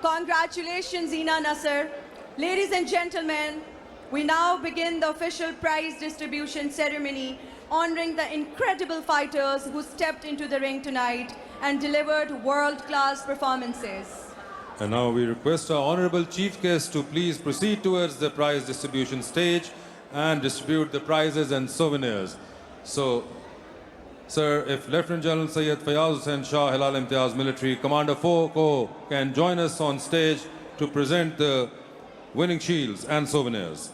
Congratulations, Zina Nasser. Ladies and gentlemen, we now begin the official prize distribution ceremony honoring the incredible fighters who stepped into the ring tonight and delivered world-class performances. And now we request our honorable chief guest to please proceed towards the prize distribution stage and distribute the prizes and souvenirs. So, sir, if Lieutenant General Syed Fayaz Hussain Shah Hilal Imtiaz Military Commander 4 can join us on stage to present the winning shields and souvenirs.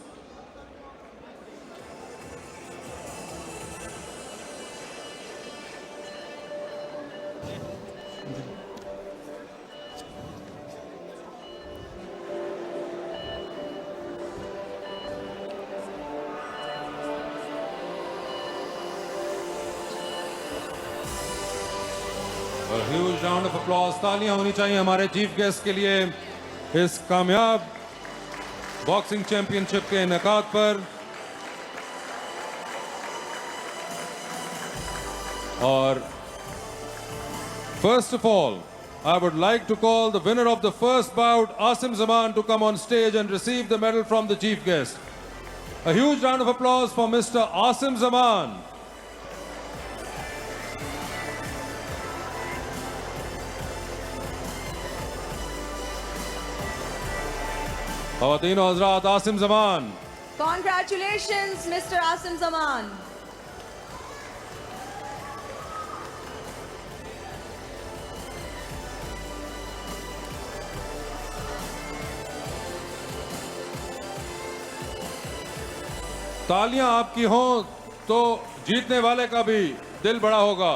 A huge round of applause. तालियां होनी चाहिए हमारे chief guest के लिए इस कामयाब boxing championship के इनेकाद पर। और first of all, I would like to call the winner of the first bout, Asim Zaman, to come on stage and receive the medal from the chief guest. A huge round of applause for Mr. Asim Zaman. Khawateen o Hazrat, Asim Zaman. Congratulations, Mr. Asim Zaman. तालियां आपकी हों तो जीतने वाले का भी दिल बड़ा होगा।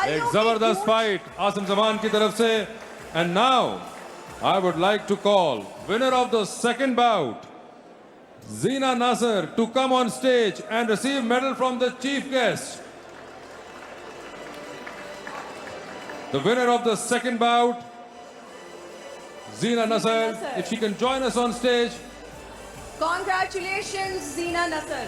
एक जबरदस्त फाइट आसिम जमान की तरफ से। And now I would like to call winner of the second bout, Zina Nasser, to come on stage and receive medal from the chief guest. The winner of the second bout, Zina Nasser, if she can join us on stage. Congratulations, Zina Nasser.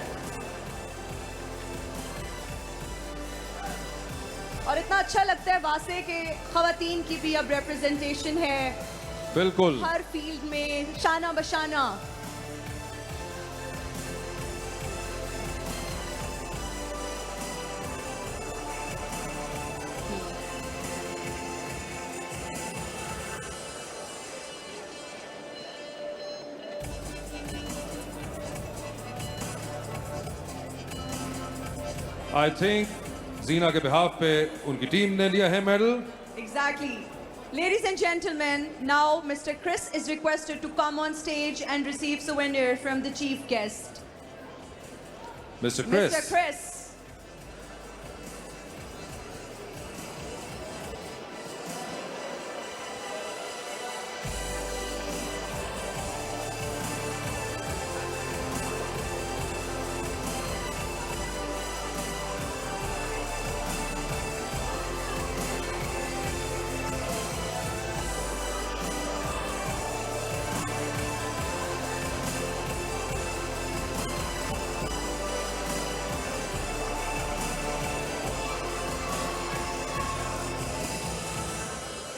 और इतना अच्छा लगता है वासे के खवातीन की भी अब रिप्रेजेंटेशन है बिल्कुल हर फील्ड में शाना बशाना। I think Zina के behalf पे उनकी टीम ने लिया है medal. Exactly. Ladies and gentlemen, now Mr. Chris is requested to come on stage and receive souvenir from the chief guest. Mr. Chris. Mr. Chris.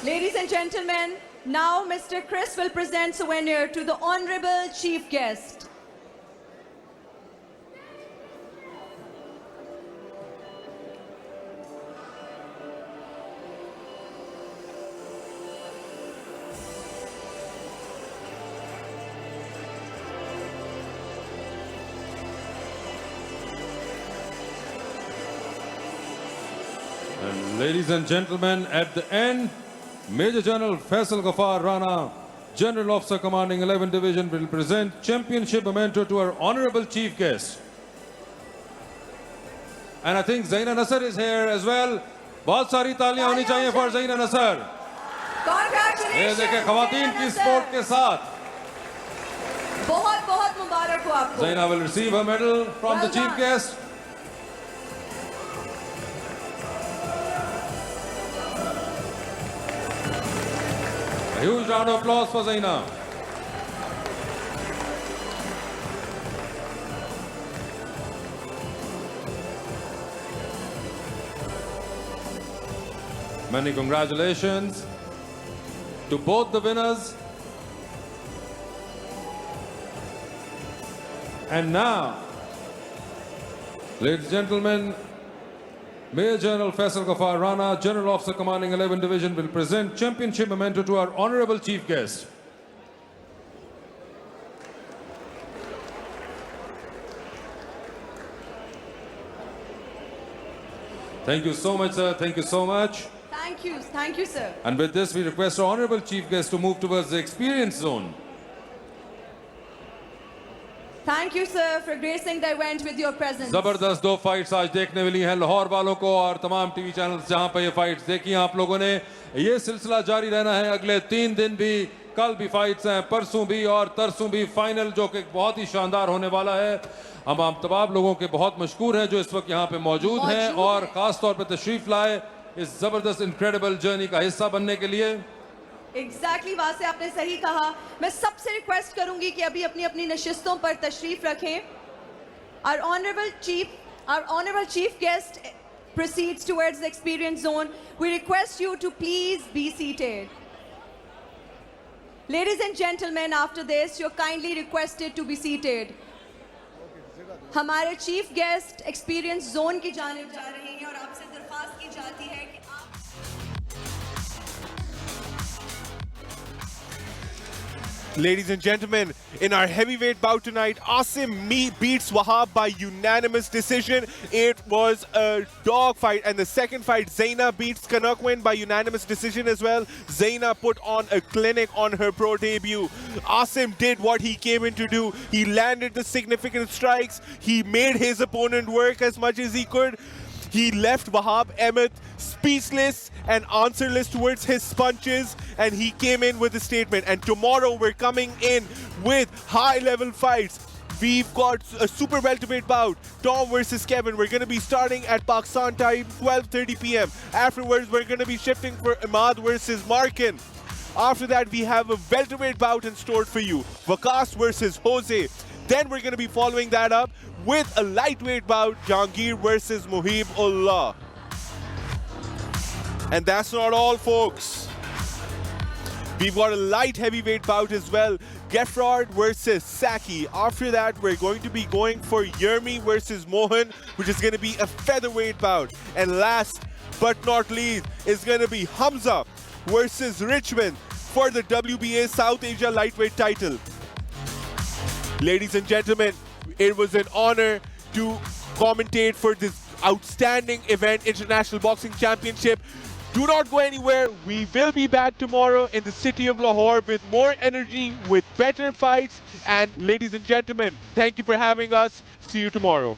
Ladies and gentlemen, now Mr. Chris will present souvenir to the Honorable Chief Guest. And ladies and gentlemen, at the end, Major General Faisal Ghaffar Rana, General Officer Commanding 11th Division, will present championship memento to our honorable chief guest. And I think Zina Nasser is here as well. बहुत सारी तालियां होनी चाहिए for Zina Nasser. Congratulations! ये देखें खवातीन की sport के साथ. बहुत बहुत मुबारक हो आपको. Zina will receive her medal from the chief guest. A huge round of applause for Zina. Many congratulations. to both the winners. And now, ladies and gentlemen, Major General Faisal Ghaffar Rana, General Officer Commanding 11 Division, will present championship memento to our honorable chief guest. Thank you so much, sir. Thank you so much. Thank you, sir. And with this, we request our honorable chief guest to move towards the experience zone. Thank you, sir, for gracing the event with your presence. जबरदस्त दो fights आज देखने मिली हैं लाहौर वालों को और तमाम TV channels जहां पर ये फाइट्स देखी हैं आप लोगों ने। ये सिलसिला जारी रहना है अगले 3 दिन भी। कल भी फाइट्स हैं, परसों भी और तरसों भी। फाइनल जो कि बहुत ही शानदार होने वाला है। हम आप तमाम लोगों के बहुत मशकूर हैं जो इस वक्त यहाँ पे मौजूद हैं और खास तौर पर तशरीफ लाए इस जबरदस्त इनक्रेडिबल जर्नी का हिस्सा बनने के लिए। एग्जैक्टली वहाँ से आपने सही कहा। मैं सबसे रिक्वेस्ट करूंगी कि अभी अपनी अपनी नशिस्तों पर तशरीफ रखें। Our honorable chief guest proceeds towards the experience zone. We request you to please be seated. Ladies and gentlemen, after this, you're kindly requested to be seated. हमारे चीफ गेस्ट एक्सपीरियंस जोन की जानिब जा रहे हैं और आपसे दरख्वास्त की जाती है कि Ladies and gentlemen, in our heavyweight bout tonight, Asim beats Wahab by unanimous decision. It was a dog fight, and the second fight, Zaina beats Kanakwen by unanimous decision as well. Zaina put on a clinic on her pro debut. Asim did what he came in to do. He landed the significant strikes. He made his opponent work as much as he could. He left Wahab Ahmed speechless and answerless towards his punches, and he came in with a statement. And tomorrow we're coming in with high-level fights. We've got a super welterweight bout, Tom versus Kevin. We're going to be starting at Pakistan time, 12:30 p.m. Afterwards, we're going to be shifting for Ahmad versus Markin. After that, we have a welterweight bout in store for you, Waqas versus Jose. Then we're going to be following that up with a lightweight bout, Jahangir versus Muhib Ullah. And that's not all, folks. We've got a light heavyweight bout as well, Gefrard versus Saki. After that, we're going to be going for Yermi versus Mohan, which is going to be a featherweight bout. And last but not least is going to be Hamza versus Richmond for the WBA South Asia lightweight title. Ladies and gentlemen, it was an honor to commentate for this outstanding event, International Boxing Championship. Do not go anywhere. We will be back tomorrow in the city of Lahore with more energy, with better fights. And ladies and gentlemen, thank you for having us. See you tomorrow.